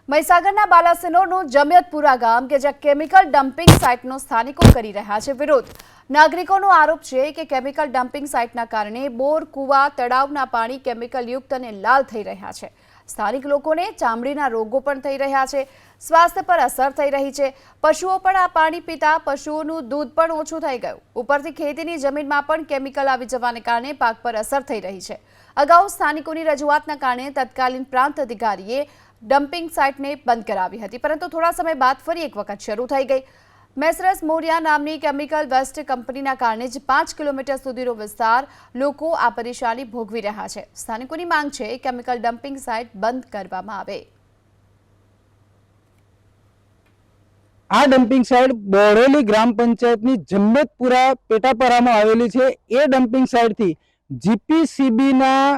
મહીસાગરના બાલાસિનોરનું જમિયતપુરા ગામ કે જ્યાં કેમિકલ ડમ્પિંગ સાઇટનો સ્થાનિકો કરી રહ્યા છે વિરોધ। નાગરિકોનો આરોપ છે કે કેમિકલ ડમ્પિંગ સાઇટના કારણે બોર, કુવા, તળાવના પાણી કેમિકલ યુક્ત અને લાલ થઈ રહ્યા છે। સ્થાનિક લોકોને ચામડીના રોગો પણ થઈ રહ્યા છે, સ્વાસ્થ્ય પર અસર થઈ રહી છે। પશુઓ પણ આ પાણી પીતા પશુઓનું દૂધ પણ ઓછું થઈ ગયું। ઉપરથી ખેતીની જમીનમાં પણ કેમિકલ આવી જવાને કારણે પાક પર અસર થઈ રહી છે। અગાઉ સ્થાનિકોની રજૂઆતના કારણે તત્કાલીન પ્રાંત અધિકારીએ ડમ્પિંગ સાઇટને બંધ કરાવી હતી, પરંતુ થોડા સમય બાદ ફરી એક વખત શરૂ થઈ ગઈ। મેસરસ મોરિયા નામની કેમિકલ વેસ્ટ કંપનીના કારણે જ 5 કિલોમીટર સુધીનો વિસ્તાર લોકો આ પરેશાની ભોગવી રહ્યા છે। સ્થાનિકોની માંગ છે કેમિકલ ડમ્પિંગ સાઇટ બંધ કરવામાં આવે। આ ડમ્પિંગ સાઇટ બોડેલી ગ્રામ પંચાયતની જમિયતપુરા પેટાપરામાં આવેલી છે। એ ડમ્પિંગ સાઇટથી જીપીસીબીના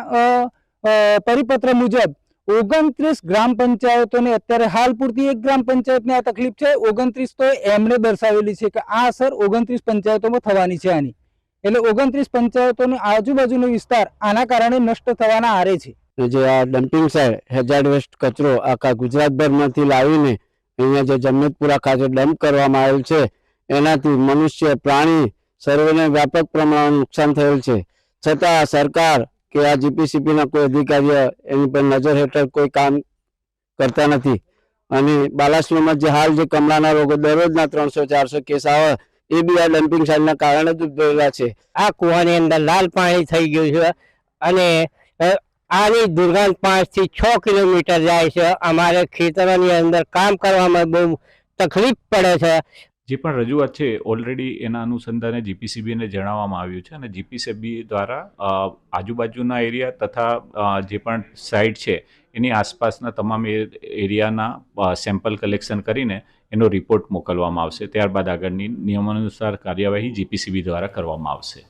પરિપત્ર મુજબ 29 ગ્રામ પંચાયતોને અત્યારે હાલ પૂરતી એક ગ્રામ પંચાયતને આ તકલીફ છે। 29 તો એમણે દર્શાવેલી છે કે આ અસર 29 પંચાયતોમાં થવાની છે આની, એટલે 29 પંચાયતોનો આજુબાજુનો વિસ્તાર આના કારણે નષ્ટ થવાના આરે છે। જે આ ડમ્પિંગ સાઇટ હેઝાર્ડ વેસ્ટ કચરો આખા ગુજરાતભરમાંથી લાવીને અહીંયા જે જમિયતપુરા ખાતે ડમ્પ કરવામાં આવેલ છે, એનાથી મનુષ્ય, પ્રાણી સર્વેને વ્યાપક પ્રમાણમાં નુકસાન થયેલ છે। છતાં સરકાર કે આ જીપીસીબીના કોઈ અધિકારીઓ એની પર નજર હેઠળ કોઈ કામ કરતા નથી। અને બાલાસિનોરમાં જે હાલ જે કમળાના રોગો દરરોજના 300-400 કેસ આવે એ બી આ ડમ્પિંગ સાઇટના કારણે જ ઉદ્ભવેલા છે। આ કૂવાની અંદર લાલ પાણી થઈ ગયું છે અને આની દુર્ગંધ 5 થી 6 કિલોમીટર જાય છે। અમારે ખેતરોની અંદર કામ કરવામાં બહુ તકલીફ પડે છે। જે પણ રજૂઆત છે ઓલરેડી એના અનુસંધાને જીપીસીબીને જણાવવામાં આવ્યું છે અને જીપીસીબી દ્વારા આજુબાજુના એરિયા તથા જે પણ સાઇટ છે એની આસપાસના તમામ એરિયાના સેમ્પલ કલેક્શન કરીને એનો રિપોર્ટ મોકલવામાં આવશે। ત્યારબાદ આગળની નિયમાનુસાર કાર્યવાહી જીપીસીબી દ્વારા કરવામાં આવશે।